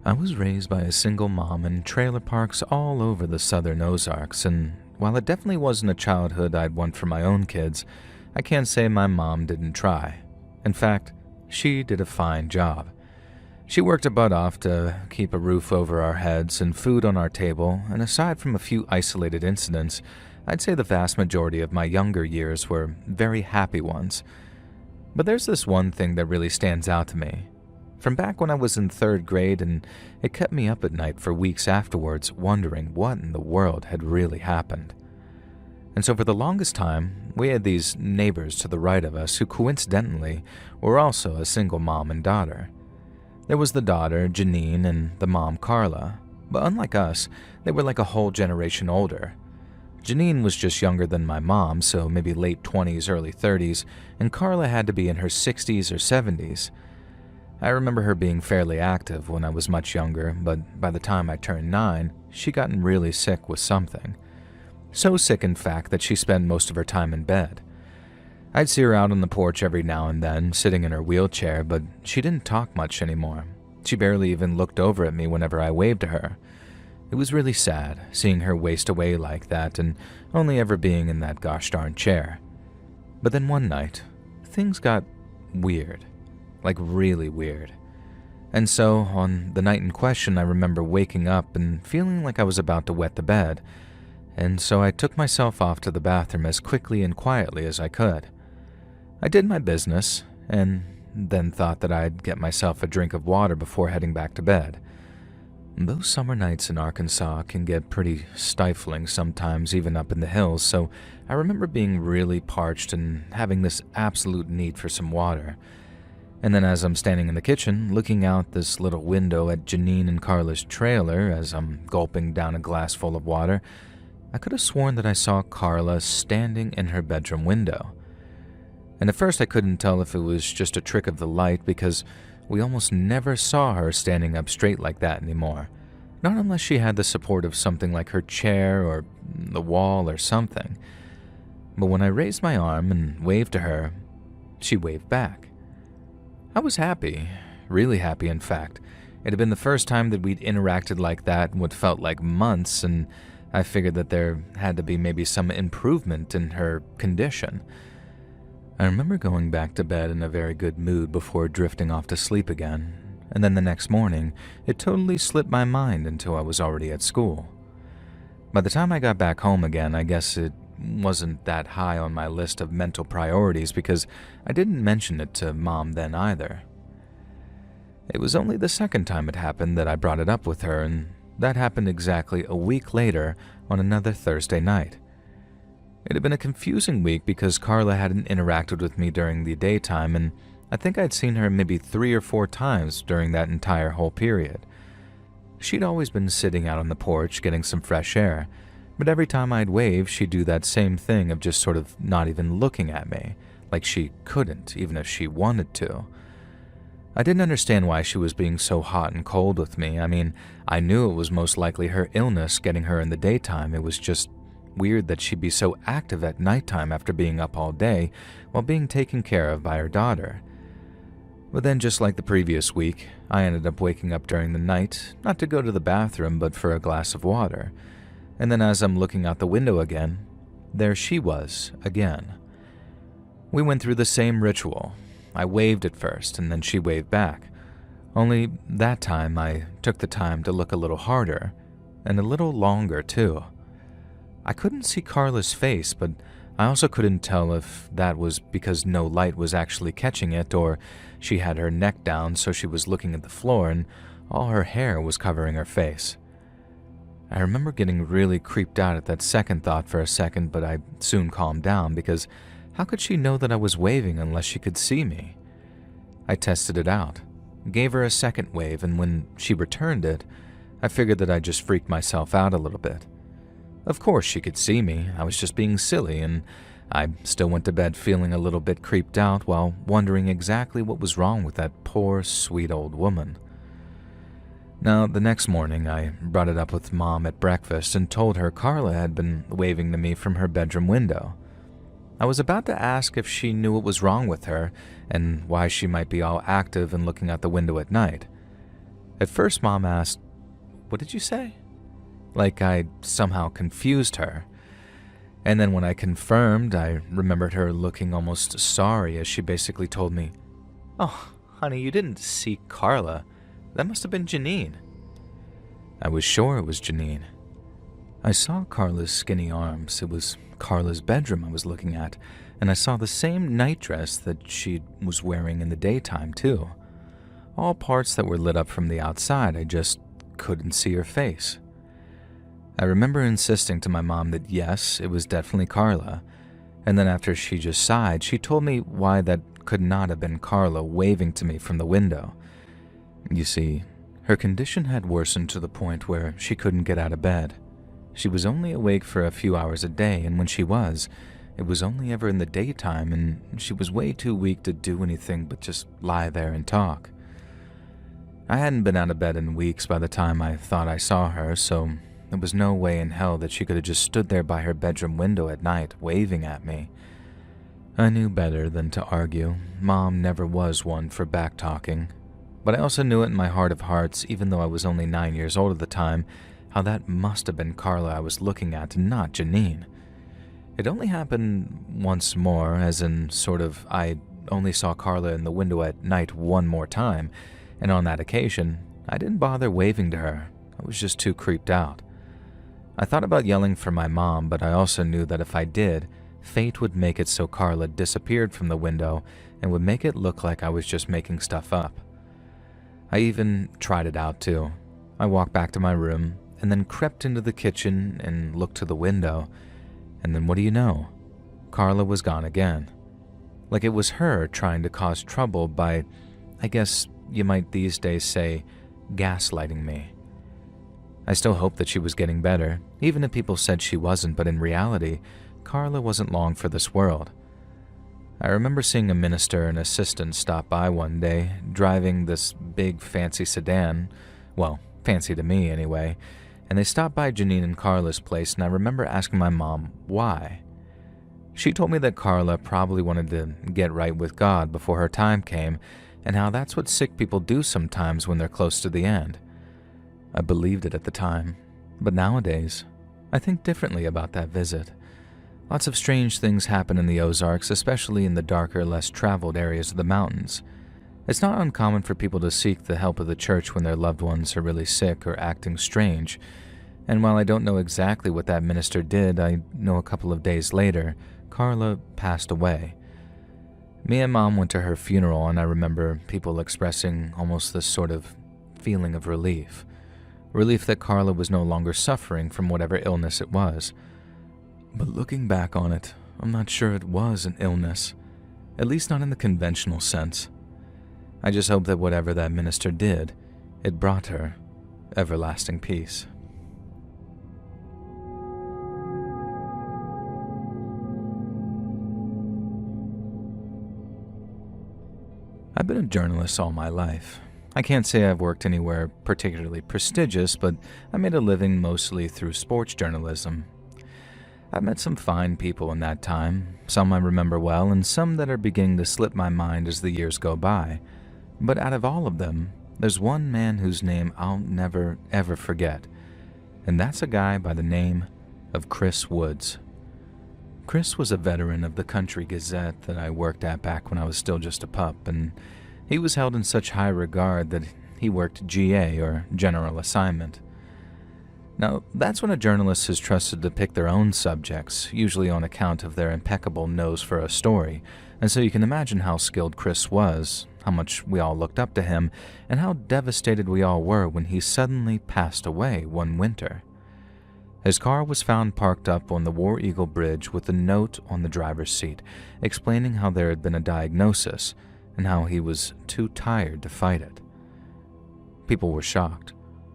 I was raised by a single mom in trailer parks all over the southern Ozarks, and while it definitely wasn't a childhood I'd want for my own kids, I can't say my mom didn't try. In fact, she did a fine job. She worked her butt off to keep a roof over our heads and food on our table, and aside from a few isolated incidents, I'd say the vast majority of my younger years were very happy ones. But there's this one thing that really stands out to me. From back when I was in 3rd grade, and it kept me up at night for weeks afterwards wondering what in the world had really happened. And so for the longest time, we had these neighbors to the right of us who coincidentally were also a single mom and daughter. There was the daughter, Janine, and the mom, Carla, but unlike us, they were like a whole generation older. Janine was just younger than my mom, so maybe late 20s, early 30s, and Carla had to be in her 60s or 70s. I remember her being fairly active when I was much younger, but by the time I turned 9, she'd gotten really sick with something. So sick, in fact, that she spent most of her time in bed. I'd see her out on the porch every now and then, sitting in her wheelchair, but she didn't talk much anymore. She barely even looked over at me whenever I waved to her. It was really sad, seeing her waste away like that and only ever being in that gosh darn chair. But then one night, things got weird. Like really weird. And so, on the night in question, I remember waking up and feeling like I was about to wet the bed, and so I took myself off to the bathroom as quickly and quietly as I could. I did my business, and then thought that I'd get myself a drink of water before heading back to bed. Those summer nights in Arkansas can get pretty stifling sometimes, even up in the hills, so I remember being really parched and having this absolute need for some water. And then as I'm standing in the kitchen, looking out this little window at Janine and Carla's trailer as I'm gulping down a glass full of water, I could have sworn that I saw Carla standing in her bedroom window. And at first I couldn't tell if it was just a trick of the light because we almost never saw her standing up straight like that anymore. Not unless she had the support of something like her chair or the wall or something. But when I raised my arm and waved to her, she waved back. I was happy, really happy in fact. It had been the first time that we'd interacted like that in what felt like months, and I figured that there had to be maybe some improvement in her condition. I remember going back to bed in a very good mood before drifting off to sleep again, and then the next morning, it totally slipped my mind until I was already at school. By the time I got back home again, I guess it wasn't that high on my list of mental priorities because I didn't mention it to Mom then either. It was only the second time it happened that I brought it up with her, and that happened exactly a week later on another Thursday night. It had been a confusing week because Carla hadn't interacted with me during the daytime, and I think I'd seen her maybe 3 or 4 times during that entire whole period. She'd always been sitting out on the porch getting some fresh air, but every time I'd wave, she'd do that same thing of just sort of not even looking at me, like she couldn't, even if she wanted to. I didn't understand why she was being so hot and cold with me. I mean, I knew it was most likely her illness getting her in the daytime. It was just weird that she'd be so active at nighttime after being up all day while being taken care of by her daughter. But then, just like the previous week, I ended up waking up during the night, not to go to the bathroom, but for a glass of water. And then as I'm looking out the window again, there she was, again. We went through the same ritual. I waved at first, and then she waved back. Only that time I took the time to look a little harder, and a little longer too. I couldn't see Carla's face, but I also couldn't tell if that was because no light was actually catching it, or she had her neck down so she was looking at the floor and all her hair was covering her face. I remember getting really creeped out at that second thought for a second, but I soon calmed down because how could she know that I was waving unless she could see me? I tested it out, gave her a second wave, and when she returned it, I figured that I'd just freaked myself out a little bit. Of course she could see me, I was just being silly, and I still went to bed feeling a little bit creeped out while wondering exactly what was wrong with that poor, sweet old woman. Now, the next morning, I brought it up with Mom at breakfast and told her Carla had been waving to me from her bedroom window. I was about to ask if she knew what was wrong with her and why she might be all active and looking out the window at night. At first, Mom asked, "What did you say?" Like I'd somehow confused her. And then when I confirmed, I remembered her looking almost sorry as she basically told me, "Oh, honey, you didn't see Carla. That must have been Janine." I was sure it was Janine. I saw Carla's skinny arms. It was Carla's bedroom I was looking at, and I saw the same nightdress that she was wearing in the daytime, too. All parts that were lit up from the outside, I just couldn't see her face. I remember insisting to my mom that yes, it was definitely Carla, and then after she just sighed, she told me why that could not have been Carla waving to me from the window. You see, her condition had worsened to the point where she couldn't get out of bed. She was only awake for a few hours a day, and when she was, it was only ever in the daytime, and she was way too weak to do anything but just lie there and talk. I hadn't been out of bed in weeks by the time I thought I saw her, so there was no way in hell that she could have just stood there by her bedroom window at night, waving at me. I knew better than to argue. Mom never was one for back-talking. But I also knew it in my heart of hearts, even though I was only 9 years old at the time, how that must have been Carla I was looking at, not Janine. It only happened once more, as in sort of I only saw Carla in the window at night one more time, and on that occasion, I didn't bother waving to her. I was just too creeped out. I thought about yelling for my mom, but I also knew that if I did, fate would make it so Carla disappeared from the window and would make it look like I was just making stuff up. I even tried it out too. I walked back to my room and then crept into the kitchen and looked to the window, and then what do you know? Carla was gone again. Like it was her trying to cause trouble by, I guess you might these days say, gaslighting me. I still hoped that she was getting better, even if people said she wasn't, but in reality, Carla wasn't long for this world. I remember seeing a minister and assistant stop by one day, driving this big fancy sedan, well, fancy to me anyway, and they stopped by Janine and Carla's place, and I remember asking my mom why. She told me that Carla probably wanted to get right with God before her time came, and how that's what sick people do sometimes when they're close to the end. I believed it at the time, but nowadays, I think differently about that visit. Lots of strange things happen in the Ozarks, especially in the darker, less traveled areas of the mountains. It's not uncommon for people to seek the help of the church when their loved ones are really sick or acting strange, and while I don't know exactly what that minister did, I know a couple of days later, Carla passed away. Me and Mom went to her funeral, and I remember people expressing almost this sort of feeling of relief. Relief that Carla was no longer suffering from whatever illness it was. But looking back on it, I'm not sure it was an illness, at least not in the conventional sense. I just hope that whatever that minister did, it brought her everlasting peace. I've been a journalist all my life. I can't say I've worked anywhere particularly prestigious, but I made a living mostly through sports journalism. I've met some fine people in that time, some I remember well, and some that are beginning to slip my mind as the years go by. But out of all of them, there's one man whose name I'll never, ever forget, and that's a guy by the name of Chris Woods. Chris was a veteran of the Country Gazette that I worked at back when I was still just a pup, and he was held in such high regard that he worked GA, or General Assignment. Now, that's when a journalist is trusted to pick their own subjects, usually on account of their impeccable nose for a story, and so you can imagine how skilled Chris was, how much we all looked up to him, and how devastated we all were when he suddenly passed away one winter. His car was found parked up on the War Eagle Bridge with a note on the driver's seat explaining how there had been a diagnosis and how he was too tired to fight it. People were shocked.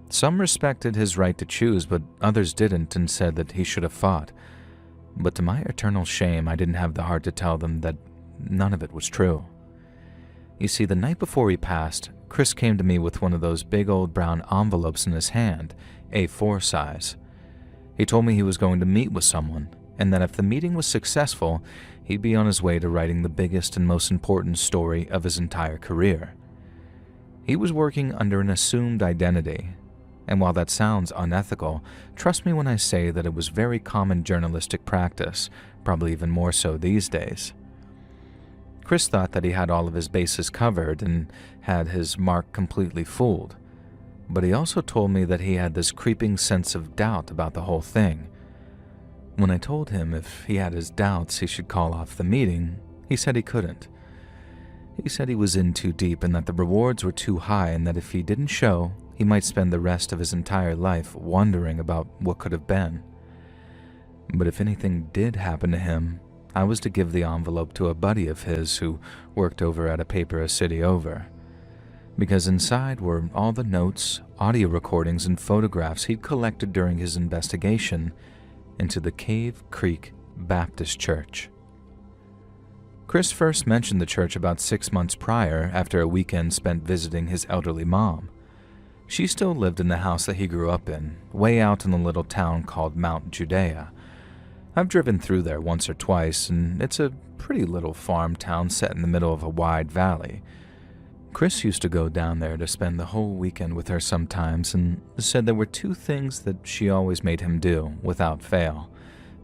Some respected his right to choose, but others didn't and said that he should have fought. But to my eternal shame, I didn't have the heart to tell them that none of it was true. You see, the night before he passed, Chris came to me with one of those big old brown envelopes in his hand, A4 size. He told me he was going to meet with someone, and that if the meeting was successful, he'd be on his way to writing the biggest and most important story of his entire career. He was working under an assumed identity, and while that sounds unethical, trust me when I say that it was very common journalistic practice, probably even more so these days. Chris thought that he had all of his bases covered and had his mark completely fooled, but he also told me that he had this creeping sense of doubt about the whole thing. When I told him if he had his doubts he should call off the meeting, he said he couldn't. He said he was in too deep and that the rewards were too high and that if he didn't show, he might spend the rest of his entire life wondering about what could have been. But if anything did happen to him, I was to give the envelope to a buddy of his who worked over at a paper a city over, because inside were all the notes, audio recordings, and photographs he'd collected during his investigation into the Cave Creek Baptist Church. Chris first mentioned the church about 6 months prior after a weekend spent visiting his elderly mom. She still lived in the house that he grew up in, way out in a little town called Mount Judea. I've driven through there once or twice, and it's a pretty little farm town set in the middle of a wide valley. Chris used to go down there to spend the whole weekend with her sometimes and said there were 2 things that she always made him do, without fail: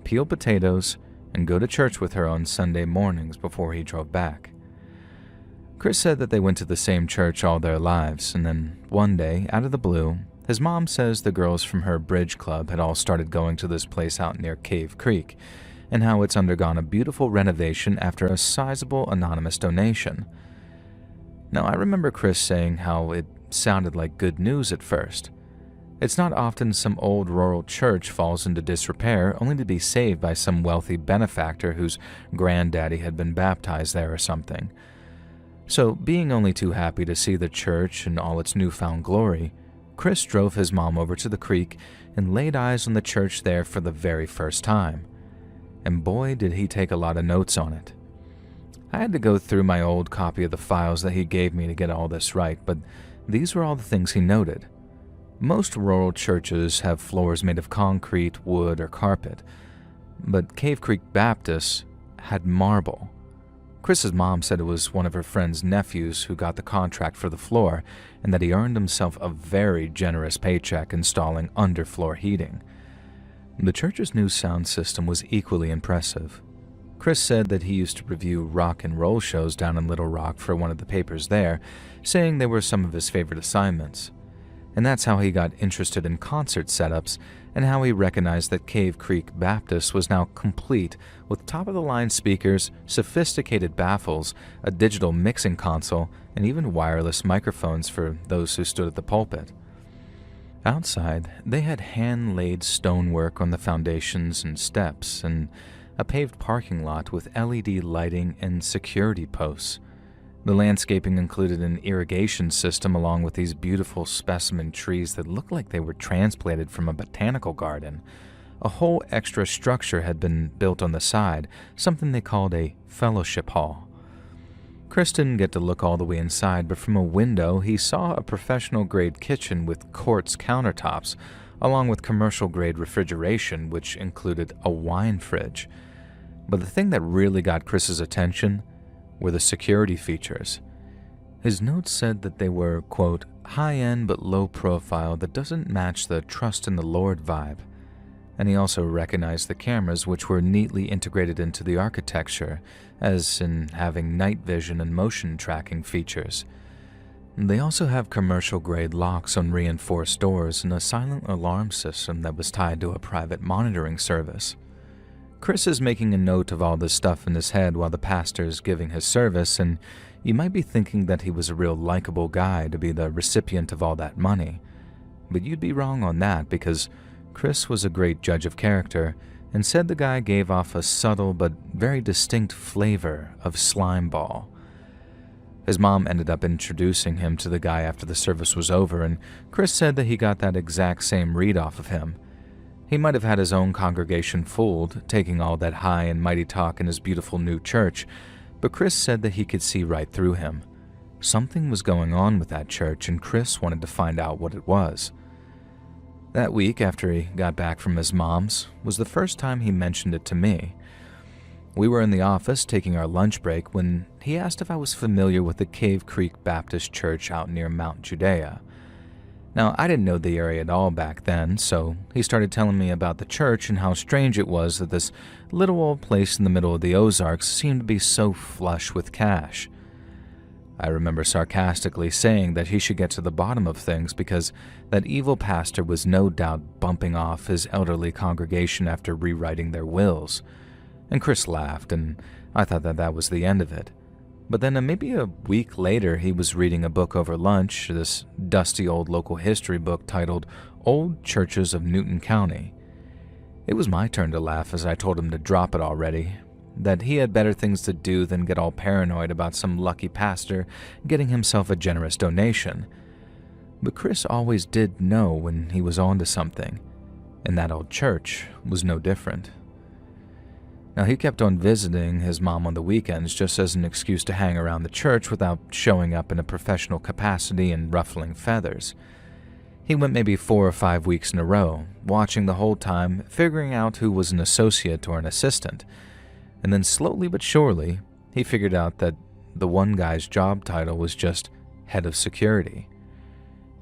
peel potatoes and go to church with her on Sunday mornings before he drove back. Chris said that they went to the same church all their lives, and then one day, out of the blue, his mom says the girls from her bridge club had all started going to this place out near Cave Creek, and how it's undergone a beautiful renovation after a sizable anonymous donation. Now, I remember Chris saying how it sounded like good news at first. It's not often some old rural church falls into disrepair only to be saved by some wealthy benefactor whose granddaddy had been baptized there or something. So, being only too happy to see the church in all its newfound glory, Chris drove his mom over to the creek and laid eyes on the church there for the very first time. And boy, did he take a lot of notes on it. I had to go through my old copy of the files that he gave me to get all this right, but these were all the things he noted. Most rural churches have floors made of concrete, wood, or carpet, but Cave Creek Baptist had marble. Chris's mom said it was one of her friend's nephews who got the contract for the floor, and that he earned himself a very generous paycheck installing underfloor heating. The church's new sound system was equally impressive. Chris said that he used to review rock and roll shows down in Little Rock for one of the papers there, saying they were some of his favorite assignments. And that's how he got interested in concert setups and how he recognized that Cave Creek Baptist was now complete with top-of-the-line speakers, sophisticated baffles, a digital mixing console, and even wireless microphones for those who stood at the pulpit. Outside, they had hand-laid stonework on the foundations and steps, and a paved parking lot with LED lighting and security posts. The landscaping included an irrigation system along with these beautiful specimen trees that looked like they were transplanted from a botanical garden. A whole extra structure had been built on the side, something they called a fellowship hall. Chris didn't get to look all the way inside, but from a window he saw a professional-grade kitchen with quartz countertops, along with commercial-grade refrigeration, which included a wine fridge. But the thing that really got Chris's attention were the security features. His notes said that they were, quote, high-end but low profile that doesn't match the trust in the Lord vibe. And he also recognized the cameras, which were neatly integrated into the architecture, as in having night vision and motion tracking features. They also have commercial-grade locks on reinforced doors and a silent alarm system that was tied to a private monitoring service. Chris is making a note of all this stuff in his head while the pastor's giving his service, and you might be thinking that he was a real likable guy to be the recipient of all that money. But you'd be wrong on that, because Chris was a great judge of character and said the guy gave off a subtle but very distinct flavor of slime ball. His mom ended up introducing him to the guy after the service was over, and Chris said that he got that exact same read off of him. He might have had his own congregation fooled, taking all that high and mighty talk in his beautiful new church, but Chris said that he could see right through him. Something was going on with that church, and Chris wanted to find out what it was. That week, after he got back from his mom's, was the first time he mentioned it to me. We were in the office taking our lunch break when he asked if I was familiar with the Cave Creek Baptist Church out near Mount Judea. Now, I didn't know the area at all back then, so he started telling me about the church and how strange it was that this little old place in the middle of the Ozarks seemed to be so flush with cash. I remember sarcastically saying that he should get to the bottom of things because that evil pastor was no doubt bumping off his elderly congregation after rewriting their wills. And Chris laughed, and I thought that was the end of it. But then maybe a week later, he was reading a book over lunch, this dusty old local history book titled Old Churches of Newton County. It was my turn to laugh as I told him to drop it already, that he had better things to do than get all paranoid about some lucky pastor getting himself a generous donation. But Chris always did know when he was on to something, and that old church was no different. Now, he kept on visiting his mom on the weekends just as an excuse to hang around the church without showing up in a professional capacity and ruffling feathers. He went maybe 4 or 5 weeks in a row, watching the whole time, figuring out who was an associate or an assistant. And then slowly but surely, he figured out that the one guy's job title was just head of security.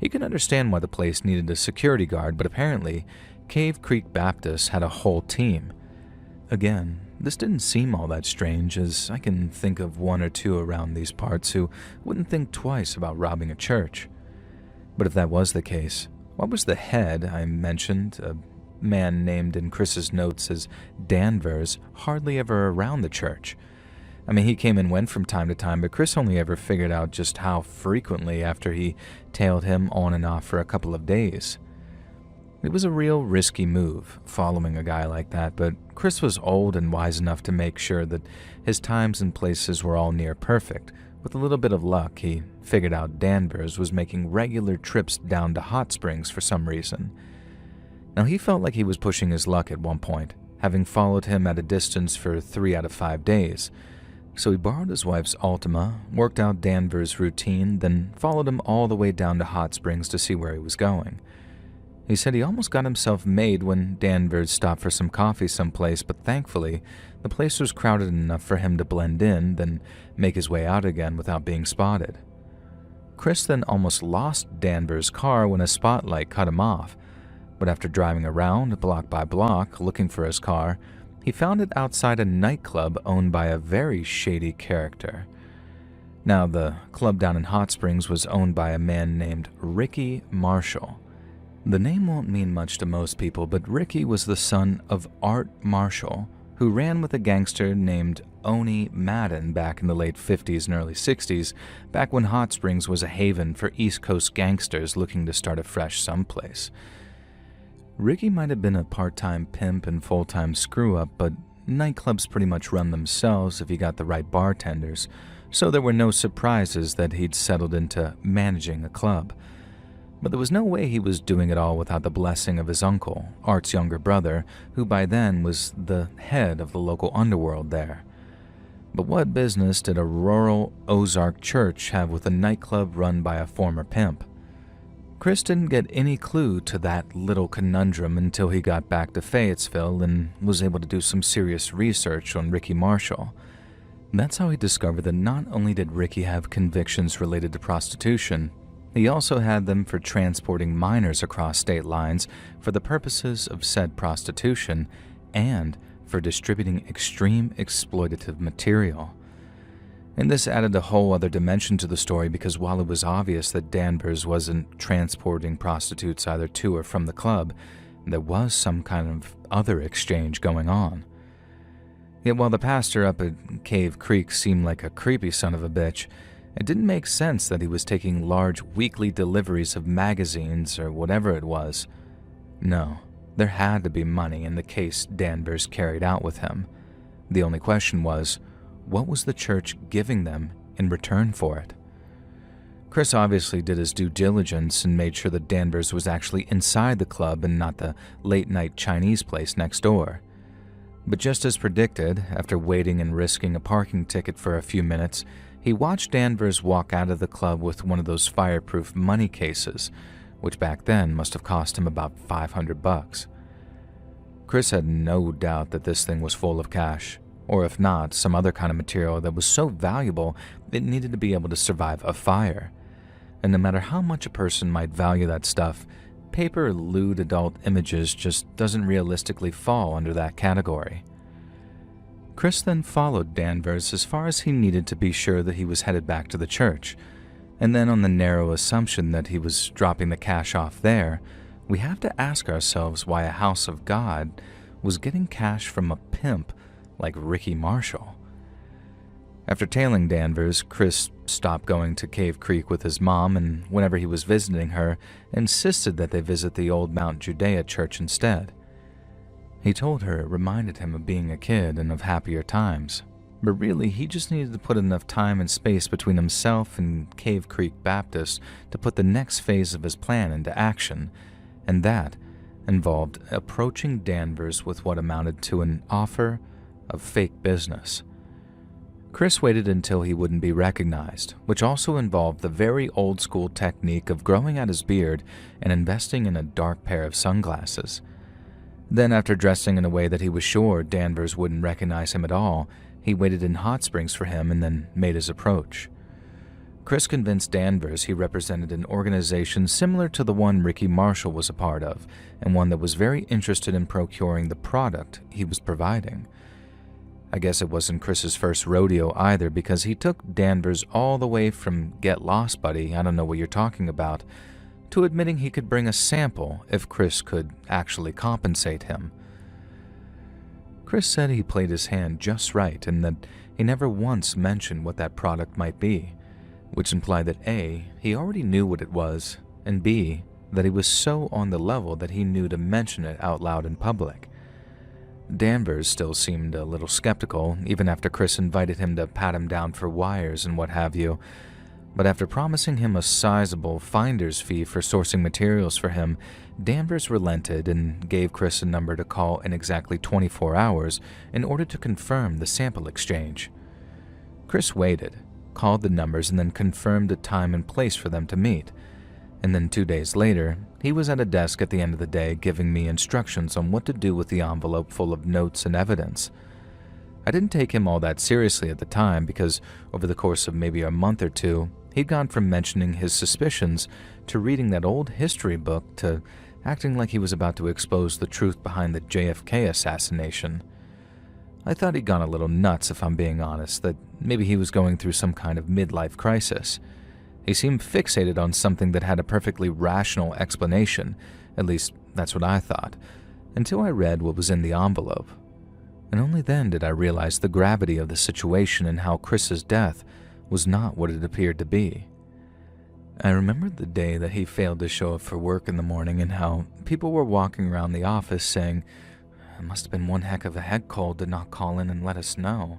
He could understand why the place needed a security guard, but apparently, Cave Creek Baptist had a whole team. Again, this didn't seem all that strange, as I can think of 1 or 2 around these parts who wouldn't think twice about robbing a church. But if that was the case, why was the head I mentioned, a man named in Chris's notes as Danvers, hardly ever around the church? I mean, he came and went from time to time, but Chris only ever figured out just how frequently after he tailed him on and off for a couple of days. It was a real risky move, following a guy like that, but Chris was old and wise enough to make sure that his times and places were all near perfect. With a little bit of luck, he figured out Danvers was making regular trips down to Hot Springs for some reason. Now, he felt like he was pushing his luck at one point, having followed him at a distance for 3 out of 5 days. So he borrowed his wife's Altima, worked out Danvers' routine, then followed him all the way down to Hot Springs to see where he was going. He said he almost got himself made when Danvers stopped for some coffee someplace, but thankfully, the place was crowded enough for him to blend in, then make his way out again without being spotted. Chris then almost lost Danvers' car when a spotlight cut him off, but after driving around block by block looking for his car, he found it outside a nightclub owned by a very shady character. Now, the club down in Hot Springs was owned by a man named Ricky Marshall. The name won't mean much to most people, but Ricky was the son of Art Marshall, who ran with a gangster named Oni Madden back in the late 50s and early 60s, back when Hot Springs was a haven for East Coast gangsters looking to start afresh someplace. Ricky might have been a part-time pimp and full-time screw-up, but nightclubs pretty much run themselves if you got the right bartenders, so there were no surprises that he'd settled into managing a club. But there was no way he was doing it all without the blessing of his uncle, Art's younger brother, who by then was the head of the local underworld there. But what business did a rural Ozark church have with a nightclub run by a former pimp? Chris didn't get any clue to that little conundrum until he got back to Fayetteville and was able to do some serious research on Ricky Marshall. That's how he discovered that not only did Ricky have convictions related to prostitution, he also had them for transporting minors across state lines for the purposes of said prostitution and for distributing extreme exploitative material. And this added a whole other dimension to the story because while it was obvious that Danvers wasn't transporting prostitutes either to or from the club, there was some kind of other exchange going on. Yet while the pastor up at Cave Creek seemed like a creepy son of a bitch, it didn't make sense that he was taking large weekly deliveries of magazines or whatever it was. No, there had to be money in the case Danvers carried out with him. The only question was, what was the church giving them in return for it? Chris obviously did his due diligence and made sure that Danvers was actually inside the club and not the late-night Chinese place next door. But just as predicted, after waiting and risking a parking ticket for a few minutes, he watched Danvers walk out of the club with one of those fireproof money cases, which back then must have cost him about $500. Chris had no doubt that this thing was full of cash, or if not, some other kind of material that was so valuable it needed to be able to survive a fire. And no matter how much a person might value that stuff, paper lewd adult images just doesn't realistically fall under that category. Chris then followed Danvers as far as he needed to be sure that he was headed back to the church, and then on the narrow assumption that he was dropping the cash off there, we have to ask ourselves why a house of God was getting cash from a pimp like Ricky Marshall. After tailing Danvers, Chris stopped going to Cave Creek with his mom, and whenever he was visiting her, insisted that they visit the old Mount Judea church instead. He told her it reminded him of being a kid and of happier times, but really he just needed to put enough time and space between himself and Cave Creek Baptist to put the next phase of his plan into action, and that involved approaching Danvers with what amounted to an offer of fake business. Chris waited until he wouldn't be recognized, which also involved the very old-school technique of growing out his beard and investing in a dark pair of sunglasses. Then, after dressing in a way that he was sure Danvers wouldn't recognize him at all, he waited in Hot Springs for him and then made his approach. Chris convinced Danvers he represented an organization similar to the one Ricky Marshall was a part of, and one that was very interested in procuring the product he was providing. I guess it wasn't Chris's first rodeo either, because he took Danvers all the way from "get lost, buddy, I don't know what you're talking about," to admitting he could bring a sample if Chris could actually compensate him. Chris said he played his hand just right and that he never once mentioned what that product might be, which implied that A, he already knew what it was, and B, that he was so on the level that he knew to mention it out loud in public. Danvers still seemed a little skeptical, even after Chris invited him to pat him down for wires and what have you, but after promising him a sizable finder's fee for sourcing materials for him, Danvers relented and gave Chris a number to call in exactly 24 hours in order to confirm the sample exchange. Chris waited, called the numbers, and then confirmed a time and place for them to meet. And then 2 days later, he was at a desk at the end of the day giving me instructions on what to do with the envelope full of notes and evidence. I didn't take him all that seriously at the time because over the course of maybe a month or two, he'd gone from mentioning his suspicions to reading that old history book to acting like he was about to expose the truth behind the JFK assassination. I thought he'd gone a little nuts, if I'm being honest, that maybe he was going through some kind of midlife crisis. He seemed fixated on something that had a perfectly rational explanation, at least that's what I thought, until I read what was in the envelope. And only then did I realize the gravity of the situation and how Chris's death was not what it appeared to be. I remembered the day that he failed to show up for work in the morning and how people were walking around the office saying, "It must have been one heck of a head cold to not call in and let us know."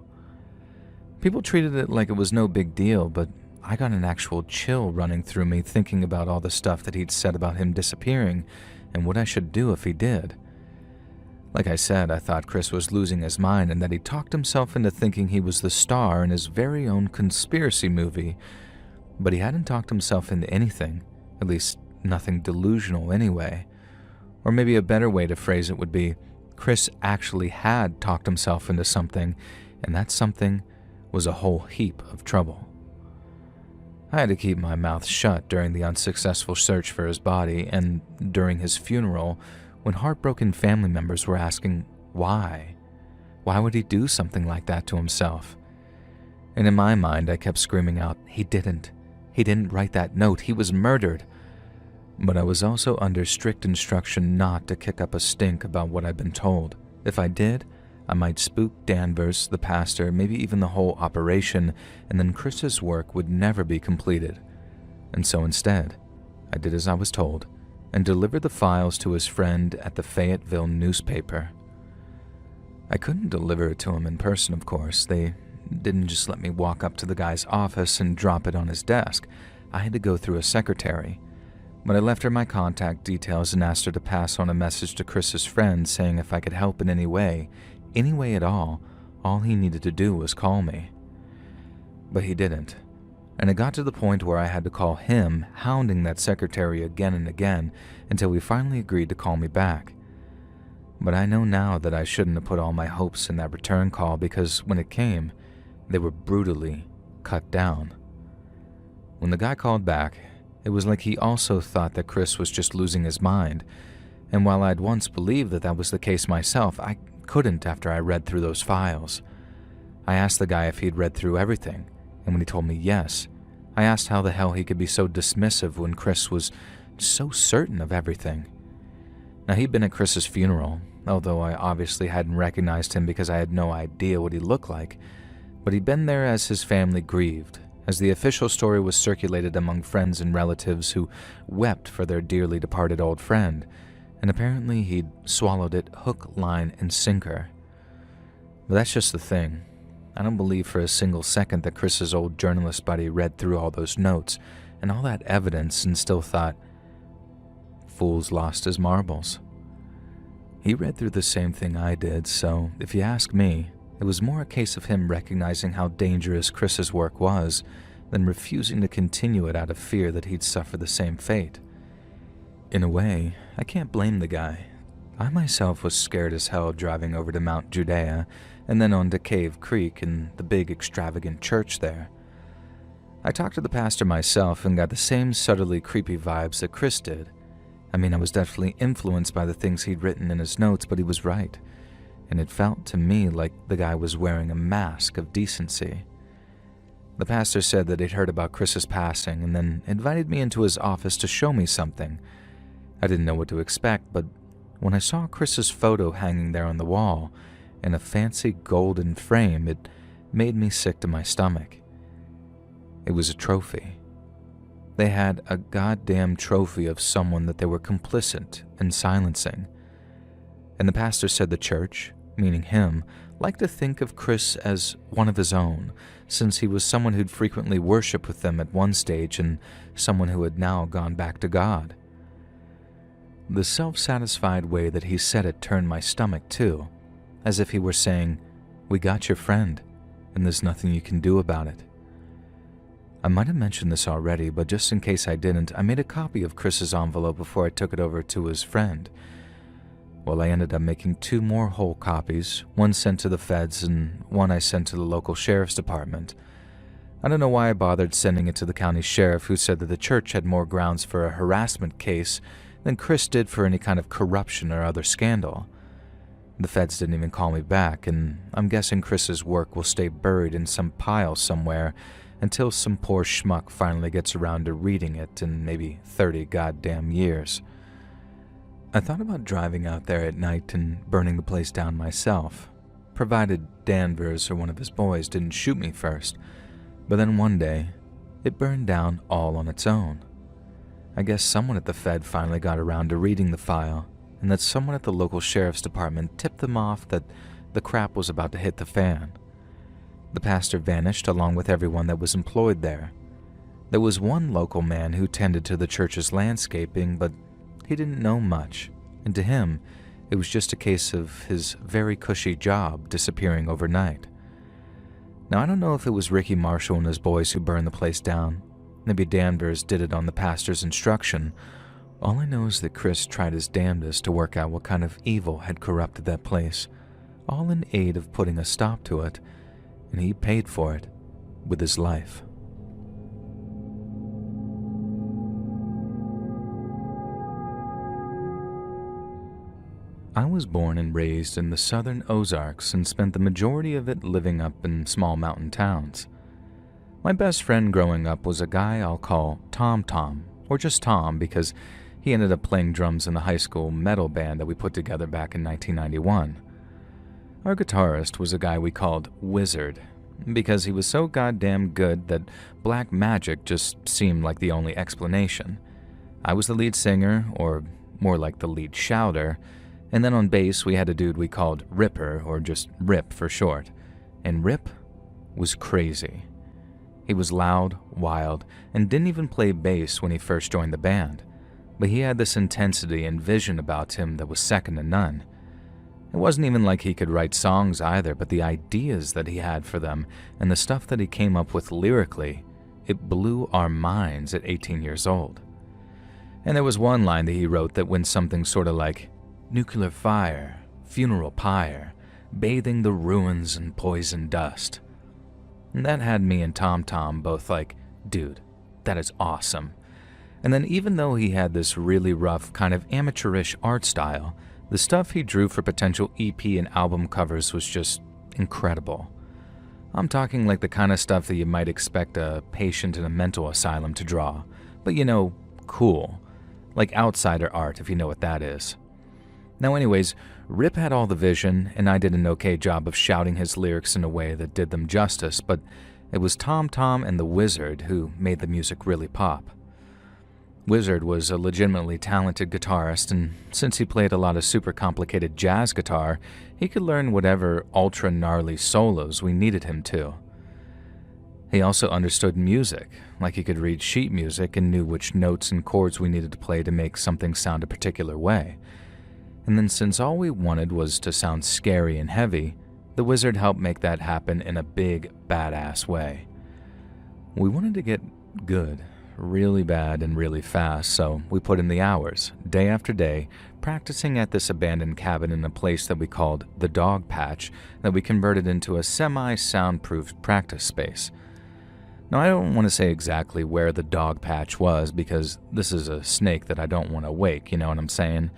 People treated it like it was no big deal, but I got an actual chill running through me thinking about all the stuff that he'd said about him disappearing and what I should do if he did. Like I said, I thought Chris was losing his mind and that he talked himself into thinking he was the star in his very own conspiracy movie, but he hadn't talked himself into anything, at least nothing delusional anyway. Or maybe a better way to phrase it would be, Chris actually had talked himself into something, and that something was a whole heap of trouble. I had to keep my mouth shut during the unsuccessful search for his body and during his funeral when heartbroken family members were asking why. Why would he do something like that to himself? And in my mind, I kept screaming out, He didn't write that note. He was murdered. But I was also under strict instruction not to kick up a stink about what I'd been told. If I did, I might spook Danvers, the pastor, maybe even the whole operation, and then Chris's work would never be completed. And so instead, I did as I was told and delivered the files to his friend at the Fayetteville newspaper. I couldn't deliver it to him in person, of course. They didn't just let me walk up to the guy's office and drop it on his desk. I had to go through a secretary. But I left her my contact details and asked her to pass on a message to Chris's friend saying if I could help in any way at all he needed to do was call me. But he didn't, and it got to the point where I had to call him, hounding that secretary again and again until he finally agreed to call me back. But I know now that I shouldn't have put all my hopes in that return call, because when it came, they were brutally cut down. When the guy called back, it was like he also thought that Chris was just losing his mind, and while I'd once believed that that was the case myself, I couldn't after I read through those files. I asked the guy if he'd read through everything, and when he told me yes, I asked how the hell he could be so dismissive when Chris was so certain of everything. Now, he'd been at Chris's funeral, although I obviously hadn't recognized him because I had no idea what he looked like, but he'd been there as his family grieved, as the official story was circulated among friends and relatives who wept for their dearly departed old friend, and apparently he'd swallowed it hook, line, and sinker. But that's just the thing. I don't believe for a single second that Chris's old journalist buddy read through all those notes and all that evidence and still thought, "Fool's lost his marbles." He read through the same thing I did, so if you ask me, it was more a case of him recognizing how dangerous Chris's work was than refusing to continue it out of fear that he'd suffer the same fate. In a way, I can't blame the guy. I myself was scared as hell driving over to Mount Judea and then on to Cave Creek and the big extravagant church there. I talked to the pastor myself and got the same subtly creepy vibes that Chris did. I mean, I was definitely influenced by the things he'd written in his notes, but he was right, and it felt to me like the guy was wearing a mask of decency. The pastor said that he'd heard about Chris's passing and then invited me into his office to show me something. I didn't know what to expect, but when I saw Chris's photo hanging there on the wall in a fancy golden frame, it made me sick to my stomach. It was a trophy. They had a goddamn trophy of someone that they were complicit in silencing. And the pastor said the church, meaning him, liked to think of Chris as one of his own, since he was someone who'd frequently worshiped with them at one stage and someone who had now gone back to God. The self-satisfied way that he said it turned my stomach too, as if he were saying, "We got your friend, and there's nothing you can do about it." I might have mentioned this already, but just in case I didn't, I made a copy of Chris's envelope before I took it over to his friend. Well, I ended up making 2 more whole copies, one sent to the feds and one I sent to the local sheriff's department. I don't know why I bothered sending it to the county sheriff, who said that the church had more grounds for a harassment case than Chris did for any kind of corruption or other scandal. The feds didn't even call me back, and I'm guessing Chris's work will stay buried in some pile somewhere until some poor schmuck finally gets around to reading it in maybe 30 goddamn years. I thought about driving out there at night and burning the place down myself, provided Danvers or one of his boys didn't shoot me first, but then one day, it burned down all on its own. I guess someone at the Fed finally got around to reading the file, and that someone at the local sheriff's department tipped them off that the crap was about to hit the fan. The pastor vanished along with everyone that was employed there. There was one local man who tended to the church's landscaping, but he didn't know much, and to him, it was just a case of his very cushy job disappearing overnight. Now, I don't know if it was Ricky Marshall and his boys who burned the place down. Maybe Danvers did it on the pastor's instruction. All I know is that Chris tried his damnedest to work out what kind of evil had corrupted that place, all in aid of putting a stop to it, and he paid for it with his life. I was born and raised in the southern Ozarks and spent the majority of it living up in small mountain towns. My best friend growing up was a guy I'll call Tom, or just Tom, because he ended up playing drums in the high school metal band that we put together back in 1991. Our guitarist was a guy we called Wizard, because he was so goddamn good that black magic just seemed like the only explanation. I was the lead singer, or more like the lead shouter, and then on bass we had a dude we called Ripper, or just Rip for short. And Rip was crazy. He was loud, wild, and didn't even play bass when he first joined the band, but he had this intensity and vision about him that was second to none. It wasn't even like he could write songs either, but the ideas that he had for them and the stuff that he came up with lyrically, it blew our minds at 18 years old. And there was one line that he wrote that went something sort of like, "Nuclear fire funeral pyre, bathing the ruins in poison dust. And that had me and Tom Tom both like, dude, that is awesome. And then even though he had this really rough, kind of amateurish art style, the stuff he drew for potential EP and album covers was just incredible. I'm talking like the kind of stuff that you might expect a patient in a mental asylum to draw, but cool. Like outsider art, if you know what that is. Now anyways, Rip had all the vision, and I did an okay job of shouting his lyrics in a way that did them justice, but it was Tom Tom and the Wizard who made the music really pop. Wizard was a legitimately talented guitarist, and since he played a lot of super complicated jazz guitar, he could learn whatever ultra gnarly solos we needed him to. He also understood music, like he could read sheet music and knew which notes and chords we needed to play to make something sound a particular way. And then since all we wanted was to sound scary and heavy, the Wizard helped make that happen in a big, badass way. We wanted to get good, really bad and really fast, so we put in the hours, day after day, practicing at this abandoned cabin in a place that we called the Dog Patch that we converted into a semi-soundproof practice space. Now, I don't want to say exactly where the Dog Patch was because this is a snake that I don't want to wake, you know what I'm saying?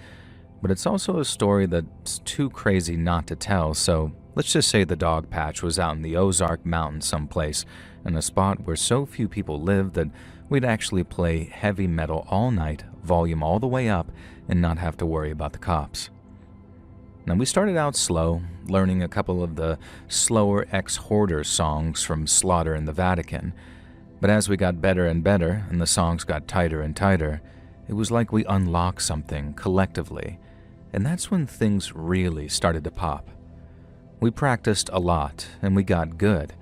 But it's also a story that's too crazy not to tell, so let's just say the Dog Patch was out in the Ozark Mountains someplace, in a spot where so few people lived that we'd actually play heavy metal all night, volume all the way up, and not have to worry about the cops. Now, we started out slow, learning a couple of the slower ex-hoarder songs from Slaughter in the Vatican, but as we got better and better, and the songs got tighter and tighter, it was like we unlocked something collectively, and that's when things really started to pop. We practiced a lot, and we got good,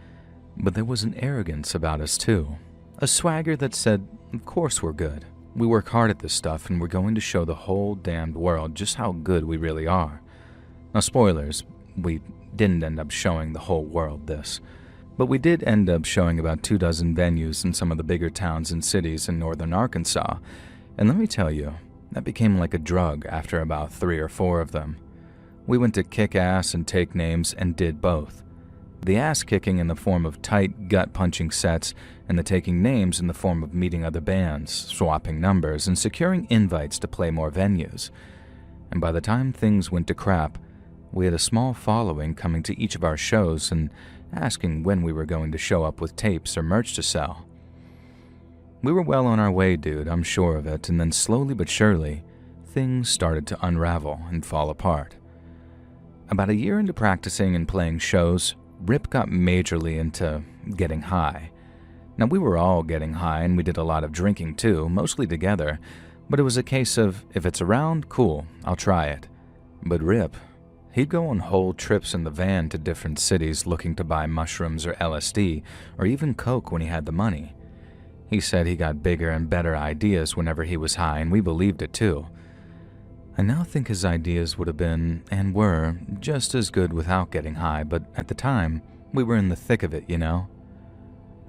but there was an arrogance about us too. A swagger that said, of course we're good. We work hard at this stuff, and we're going to show the whole damned world just how good we really are. Now, spoilers, we didn't end up showing the whole world this, but we did end up showing about 24 venues in some of the bigger towns and cities in northern Arkansas, and let me tell you, that became like a drug after about 3 or 4 of them. We went to kick ass and take names and did both. The ass kicking in the form of tight, gut-punching sets, and the taking names in the form of meeting other bands, swapping numbers, and securing invites to play more venues. And by the time things went to crap, we had a small following coming to each of our shows and asking when we were going to show up with tapes or merch to sell. We were well on our way, dude, I'm sure of it, and then slowly but surely, things started to unravel and fall apart. About a year into practicing and playing shows, Rip got majorly into getting high. Now, we were all getting high, and we did a lot of drinking too, mostly together, but it was a case of, if it's around, cool, I'll try it. But Rip, he'd go on whole trips in the van to different cities looking to buy mushrooms or LSD, or even coke when he had the money. He said he got bigger and better ideas whenever he was high, and we believed it too. I now think his ideas would have been, and were, just as good without getting high, but at the time, we were in the thick of it, you know?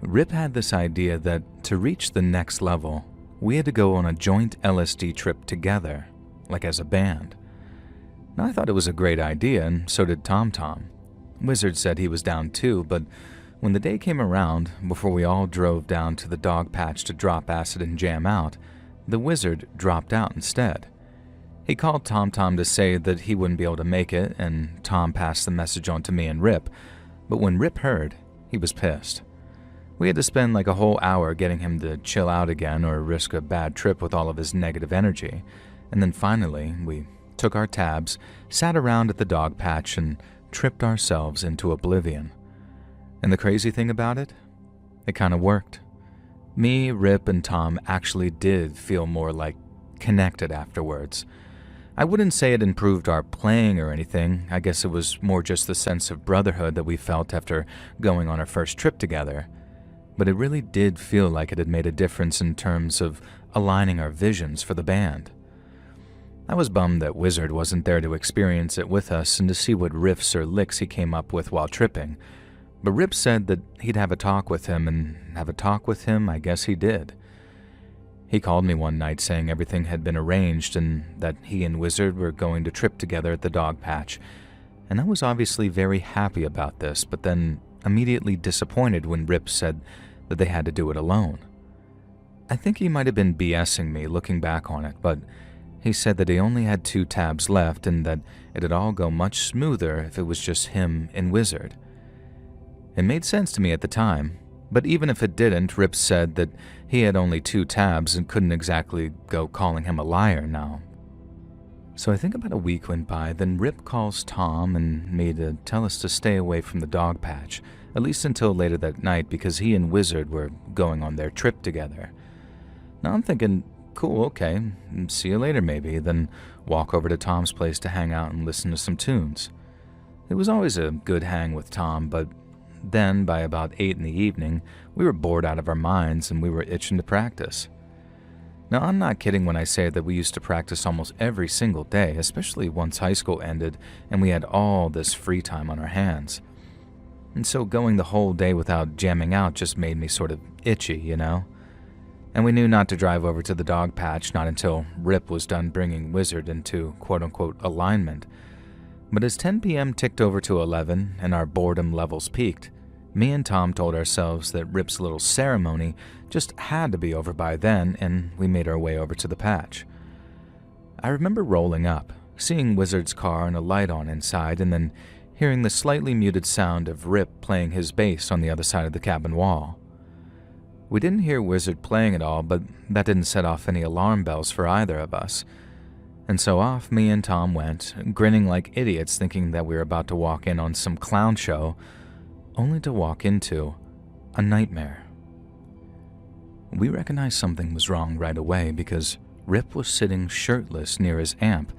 Rip had this idea that, to reach the next level, we had to go on a joint LSD trip together, like as a band. Now, I thought it was a great idea, and so did Tom Tom. Wizard said he was down too, but when the day came around, before we all drove down to the Dog Patch to drop acid and jam out, the Wizard dropped out instead. He called Tom Tom to say that he wouldn't be able to make it, and Tom passed the message on to me and Rip, but when Rip heard, he was pissed. We had to spend like a whole hour getting him to chill out again or risk a bad trip with all of his negative energy, and then finally, we took our tabs, sat around at the Dog Patch, and tripped ourselves into oblivion. And the crazy thing about it? It kind of worked. Me, Rip, and Tom actually did feel more like connected afterwards. I wouldn't say it improved our playing or anything. I guess it was more just the sense of brotherhood that we felt after going on our first trip together. But it really did feel like it had made a difference in terms of aligning our visions for the band. I was bummed that Wizard wasn't there to experience it with us and to see what riffs or licks he came up with while tripping. But Rip said that he'd have a talk with him, and have a talk with him, I guess he did. He called me one night saying everything had been arranged and that he and Wizard were going to trip together at the dog patch, and I was obviously very happy about this, but then immediately disappointed when Rip said that they had to do it alone. I think he might have been BSing me looking back on it, but he said that he only had 2 tabs left and that it'd all go much smoother if it was just him and Wizard. It made sense to me at the time, but even if it didn't, Rip said that he had only 2 tabs and couldn't exactly go calling him a liar now. So I think about a week went by, then Rip calls Tom and me to tell us to stay away from the dog patch, at least until later that night because he and Wizard were going on their trip together. Now I'm thinking, cool, okay, see you later maybe, then walk over to Tom's place to hang out and listen to some tunes. It was always a good hang with Tom, but then by about 8 in the evening, we were bored out of our minds and we were itching to practice. Now I'm not kidding when I say that we used to practice almost every single day, especially once high school ended and we had all this free time on our hands. And so going the whole day without jamming out just made me sort of itchy, you know? And we knew not to drive over to the dog patch not until Rip was done bringing Wizard into quote-unquote alignment. But as 10 p.m. ticked over to 11 and our boredom levels peaked, me and Tom told ourselves that Rip's little ceremony just had to be over by then, and we made our way over to the patch. I remember rolling up, seeing Wizard's car and a light on inside, and then hearing the slightly muted sound of Rip playing his bass on the other side of the cabin wall. We didn't hear Wizard playing at all, but that didn't set off any alarm bells for either of us. And so off me and Tom went, grinning like idiots thinking that we were about to walk in on some clown show, only to walk into a nightmare. We recognized something was wrong right away because Rip was sitting shirtless near his amp,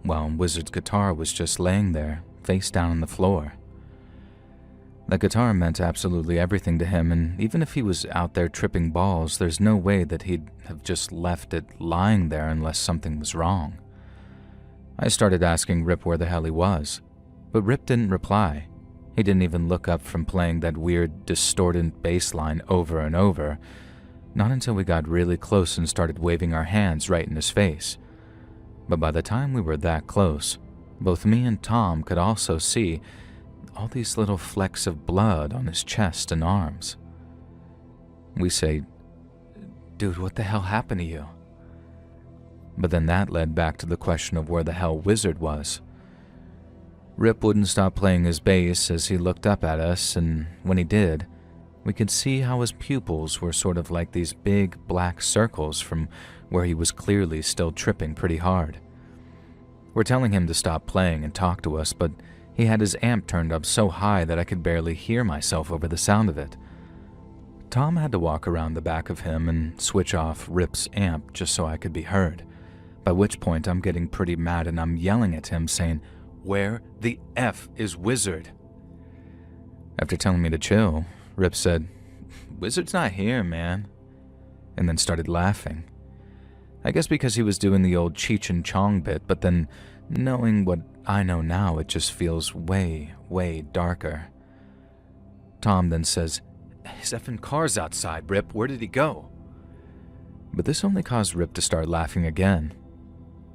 while Wizard's guitar was just laying there, face down on the floor. The guitar meant absolutely everything to him, and even if he was out there tripping balls, there's no way that he'd have just left it lying there unless something was wrong. I started asking Rip where the hell he was, but Rip didn't reply. He didn't even look up from playing that weird, distorted bass line over and over, not until we got really close and started waving our hands right in his face. But by the time we were that close, both me and Tom could also see all these little flecks of blood on his chest and arms. We say, "Dude, what the hell happened to you?" But then that led back to the question of where the hell Wizard was. Rip wouldn't stop playing his bass as he looked up at us, and when he did, we could see how his pupils were sort of like these big black circles from where he was clearly still tripping pretty hard. We're telling him to stop playing and talk to us, but he had his amp turned up so high that I could barely hear myself over the sound of it. Tom had to walk around the back of him and switch off Rip's amp just so I could be heard, by which point I'm getting pretty mad and I'm yelling at him saying, "Where the F is Wizard?" After telling me to chill, Rip said, "Wizard's not here, man," and then started laughing. I guess because he was doing the old Cheech and Chong bit, but then knowing what I know now, it just feels way, way darker. Tom then says, "His effing car's outside, Rip. Where did he go?" But this only caused Rip to start laughing again.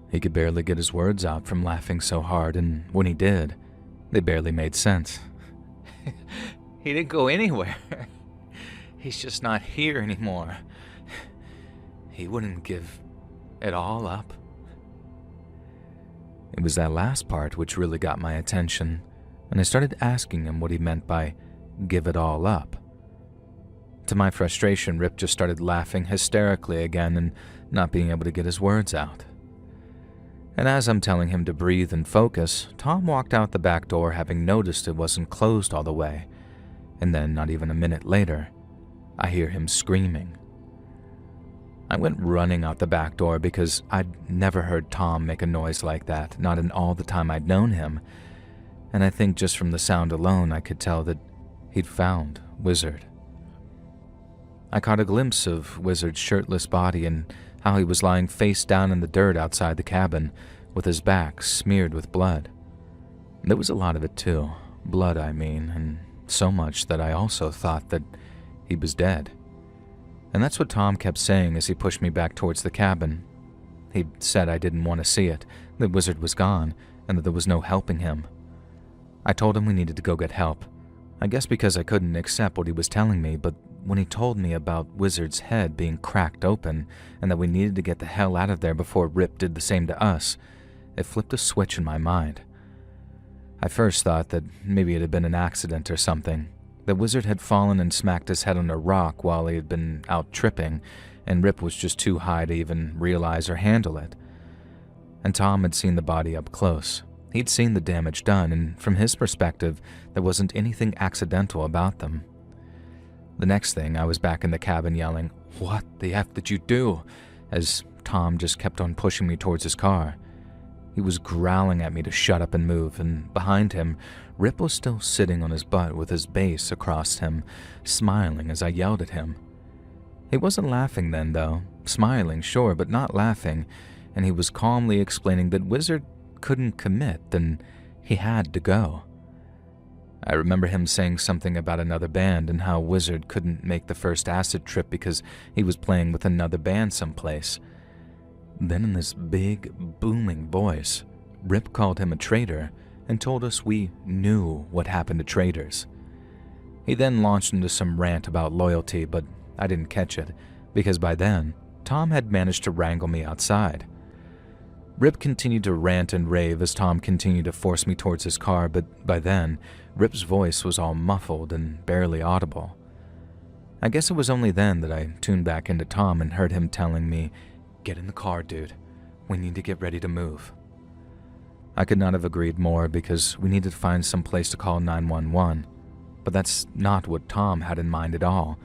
He could barely get his words out from laughing so hard, and when he did, they barely made sense. "He didn't go anywhere. He's just not here anymore. He wouldn't give it all up." It was that last part which really got my attention, and I started asking him what he meant by "give it all up." To my frustration, Rip just started laughing hysterically again and not being able to get his words out. And as I'm telling him to breathe and focus, Tom walked out the back door having noticed it wasn't closed all the way, and then not even a minute later, I hear him screaming. I went running out the back door because I'd never heard Tom make a noise like that, not in all the time I'd known him, and I think just from the sound alone I could tell that he'd found Wizard. I caught a glimpse of Wizard's shirtless body and how he was lying face down in the dirt outside the cabin, with his back smeared with blood. There was a lot of it too, blood I mean, and so much that I also thought that he was dead. And that's what Tom kept saying as he pushed me back towards the cabin. He said I didn't want to see it, the wizard was gone, and that there was no helping him. I told him we needed to go get help. I guess because I couldn't accept what he was telling me, but when he told me about Wizard's head being cracked open and that we needed to get the hell out of there before Rip did the same to us, it flipped a switch in my mind. I first thought that maybe it had been an accident or something. The Wizard had fallen and smacked his head on a rock while he had been out tripping, and Rip was just too high to even realize or handle it. And Tom had seen the body up close. He'd seen the damage done, and from his perspective, there wasn't anything accidental about them. The next thing, I was back in the cabin yelling, "What the F did you do?" as Tom just kept on pushing me towards his car. He was growling at me to shut up and move, and behind him, Rip was still sitting on his butt with his base across him, smiling as I yelled at him. He wasn't laughing then, though. Smiling, sure, but not laughing, and he was calmly explaining that Wizard couldn't commit, and he had to go. I remember him saying something about another band and how Wizard couldn't make the first acid trip because he was playing with another band someplace. Then in this big, booming voice, Rip called him a traitor and told us we knew what happened to traitors. He then launched into some rant about loyalty, but I didn't catch it, because by then, Tom had managed to wrangle me outside. Rip continued to rant and rave as Tom continued to force me towards his car, but by then, Rip's voice was all muffled and barely audible. I guess it was only then that I tuned back into Tom and heard him telling me, "Get in the car, dude. We need to get ready to move." I could not have agreed more because we needed to find some place to call 911, but that's not what Tom had in mind at all,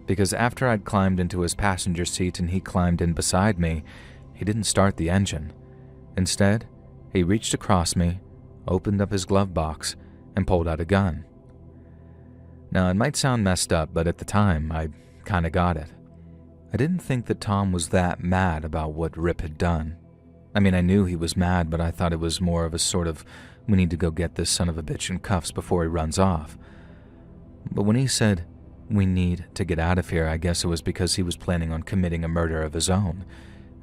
because after I'd climbed into his passenger seat and he climbed in beside me, he didn't start the engine. Instead, he reached across me, opened up his glove box, and pulled out a gun. Now, it might sound messed up, but at the time, I kinda got it. I didn't think that Tom was that mad about what Rip had done. I mean, I knew he was mad, but I thought it was more of a sort of, we need to go get this son of a bitch in cuffs before he runs off. But when he said, we need to get out of here, I guess it was because he was planning on committing a murder of his own.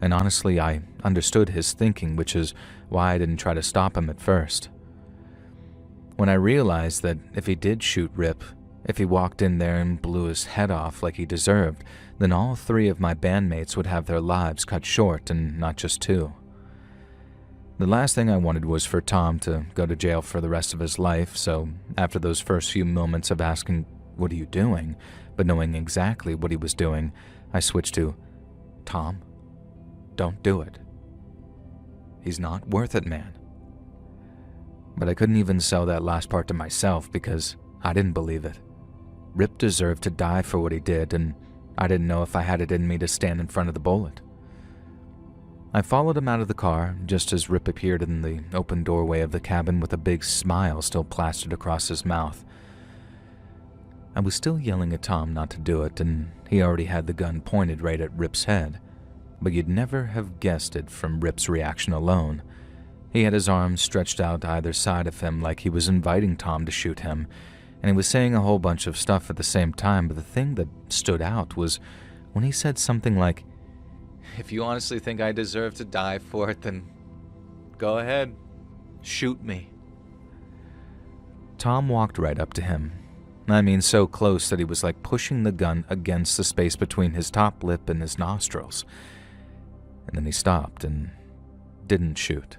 And honestly, I understood his thinking, which is why I didn't try to stop him at first. When I realized that if he did shoot Rip, if he walked in there and blew his head off like he deserved, then all 3 of my bandmates would have their lives cut short and not just 2. The last thing I wanted was for Tom to go to jail for the rest of his life, so after those first few moments of asking, "What are you doing?" but knowing exactly what he was doing, I switched to, "Tom, don't do it. He's not worth it, man." But I couldn't even sell that last part to myself because I didn't believe it. Rip deserved to die for what he did, and I didn't know if I had it in me to stand in front of the bullet. I followed him out of the car just as Rip appeared in the open doorway of the cabin with a big smile still plastered across his mouth. I was still yelling at Tom not to do it, and he already had the gun pointed right at Rip's head, but you'd never have guessed it from Rip's reaction alone. He had his arms stretched out either side of him like he was inviting Tom to shoot him, and he was saying a whole bunch of stuff at the same time, but the thing that stood out was when he said something like, "If you honestly think I deserve to die for it, then go ahead, shoot me." Tom walked right up to him. I mean, so close that he was like pushing the gun against the space between his top lip and his nostrils. And then he stopped and didn't shoot.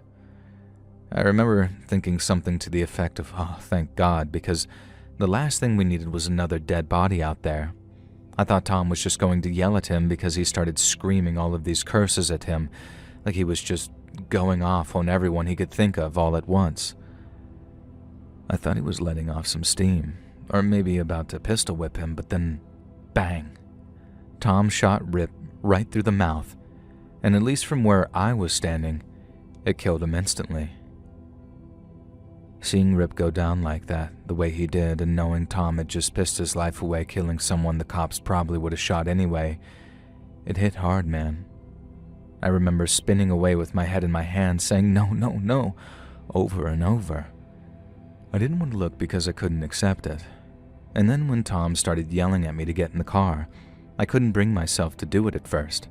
I remember thinking something to the effect of, "Oh, thank God," because the last thing we needed was another dead body out there. I thought Tom was just going to yell at him because he started screaming all of these curses at him, like he was just going off on everyone he could think of all at once. I thought he was letting off some steam, or maybe about to pistol whip him, but then, bang! Tom shot Rip right through the mouth, and at least from where I was standing, it killed him instantly. Seeing Rip go down like that, the way he did, and knowing Tom had just pissed his life away killing someone the cops probably would have shot anyway, it hit hard, man. I remember spinning away with my head in my hands, saying, "No, no, no," over and over. I didn't want to look because I couldn't accept it. And then when Tom started yelling at me to get in the car, I couldn't bring myself to do it at first.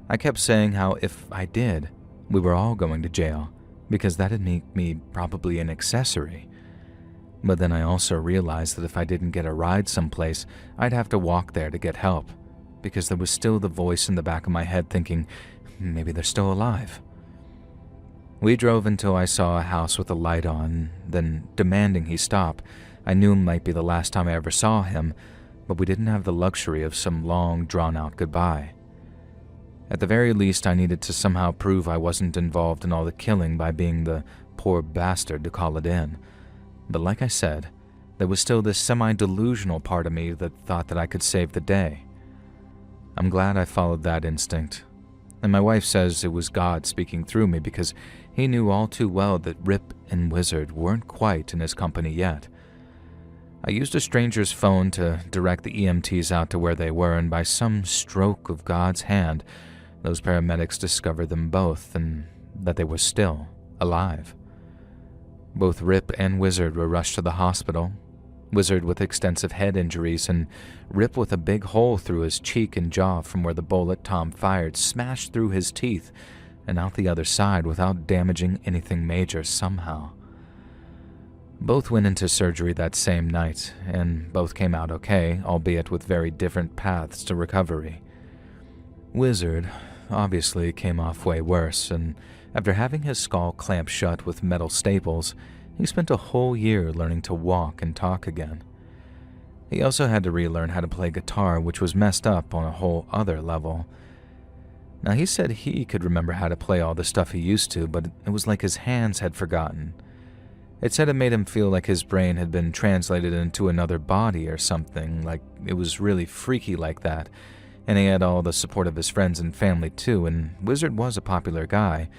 I kept saying how if I did, we were all going to jail, because that'd make me probably an accessory. But then I also realized that if I didn't get a ride someplace, I'd have to walk there to get help, because there was still the voice in the back of my head thinking, maybe they're still alive. We drove until I saw a house with a light on, then demanding he stop. I knew it might be the last time I ever saw him, but we didn't have the luxury of some long, drawn-out goodbye. At the very least, I needed to somehow prove I wasn't involved in all the killing by being the poor bastard to call it in. But like I said, there was still this semi-delusional part of me that thought that I could save the day. I'm glad I followed that instinct. And my wife says it was God speaking through me because he knew all too well that Rip and Wizard weren't quite in his company yet. I used a stranger's phone to direct the EMTs out to where they were, and by some stroke of God's hand, those paramedics discovered them both and that they were still alive. Both Rip and Wizard were rushed to the hospital, Wizard with extensive head injuries and Rip with a big hole through his cheek and jaw from where the bullet Tom fired smashed through his teeth and out the other side without damaging anything major somehow. Both went into surgery that same night, and both came out okay, albeit with very different paths to recovery. Wizard obviously came off way worse, and after having his skull clamped shut with metal staples, he spent a whole year learning to walk and talk again. He also had to relearn how to play guitar, which was messed up on a whole other level. Now, he said he could remember how to play all the stuff he used to, but it was like his hands had forgotten. It said it made him feel like his brain had been translated into another body or something, like it was really freaky like that, and he had all the support of his friends and family too, and Wizard was a popular guy,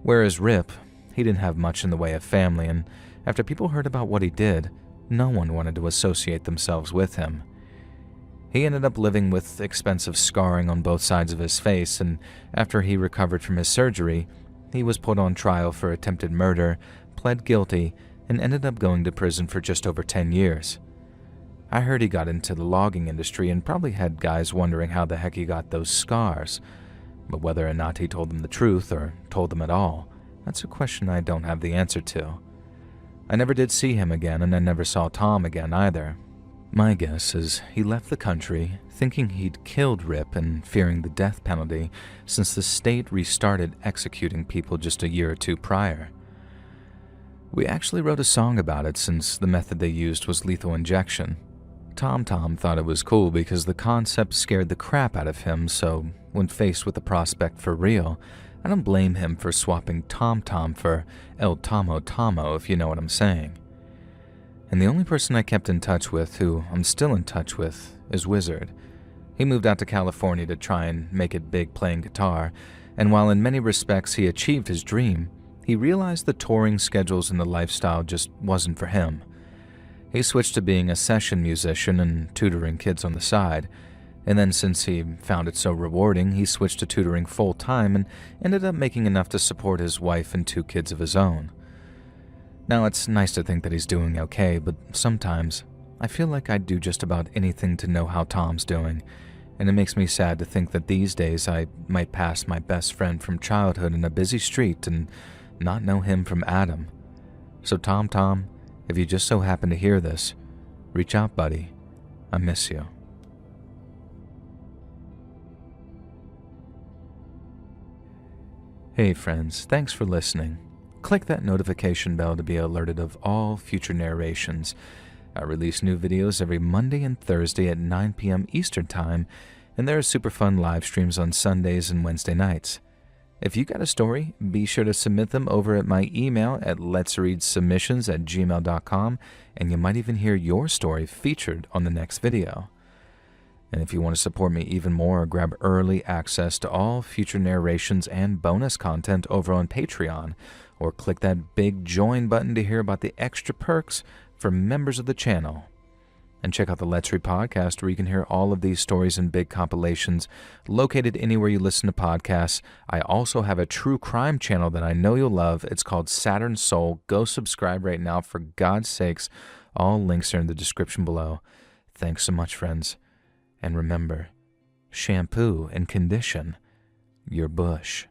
whereas Rip, he didn't have much in the way of family, and after people heard about what he did, no one wanted to associate themselves with him. He ended up living with expensive scarring on both sides of his face, and after he recovered from his surgery, he was put on trial for attempted murder, pled guilty, and ended up going to prison for just over 10 years. I heard he got into the logging industry and probably had guys wondering how the heck he got those scars, but whether or not he told them the truth or told them at all, that's a question I don't have the answer to. I never did see him again, and I never saw Tom again either. My guess is he left the country thinking he'd killed Rip and fearing the death penalty since the state restarted executing people just a year or two prior. We actually wrote a song about it since the method they used was lethal injection. Tom thought it was cool because the concept scared the crap out of him, so when faced with the prospect for real, I don't blame him for swapping Tom for El Tomo Tomo, if you know what I'm saying. And the only person I kept in touch with, who I'm still in touch with, is Wizard. He moved out to California to try and make it big playing guitar, and while in many respects he achieved his dream, he realized the touring schedules and the lifestyle just wasn't for him. He switched to being a session musician and tutoring kids on the side, and then since he found it so rewarding, he switched to tutoring full-time and ended up making enough to support his wife and 2 kids of his own. Now, it's nice to think that he's doing okay, but sometimes I feel like I'd do just about anything to know how Tom's doing, and it makes me sad to think that these days I might pass my best friend from childhood in a busy street and not know him from Adam. So Tom, if you just so happen to hear this, reach out, buddy. I miss you. Hey friends, thanks for listening. Click that notification bell to be alerted of all future narrations. I release new videos every Monday and Thursday at 9 p.m. Eastern Time, and there are super fun live streams on Sundays and Wednesday nights. If you got a story, be sure to submit them over at my email at letsreadsubmissions@gmail.com, and you might even hear your story featured on the next video. And if you want to support me even more or grab early access to all future narrations and bonus content over on Patreon, or click that big join button to hear about the extra perks for members of the channel. And check out the Let's Read podcast, where you can hear all of these stories in big compilations located anywhere you listen to podcasts. I also have a true crime channel that I know you'll love. It's called Saturn Soul. Go subscribe right now, for God's sakes. All links are in the description below. Thanks so much, friends. And remember, shampoo, and condition your bush.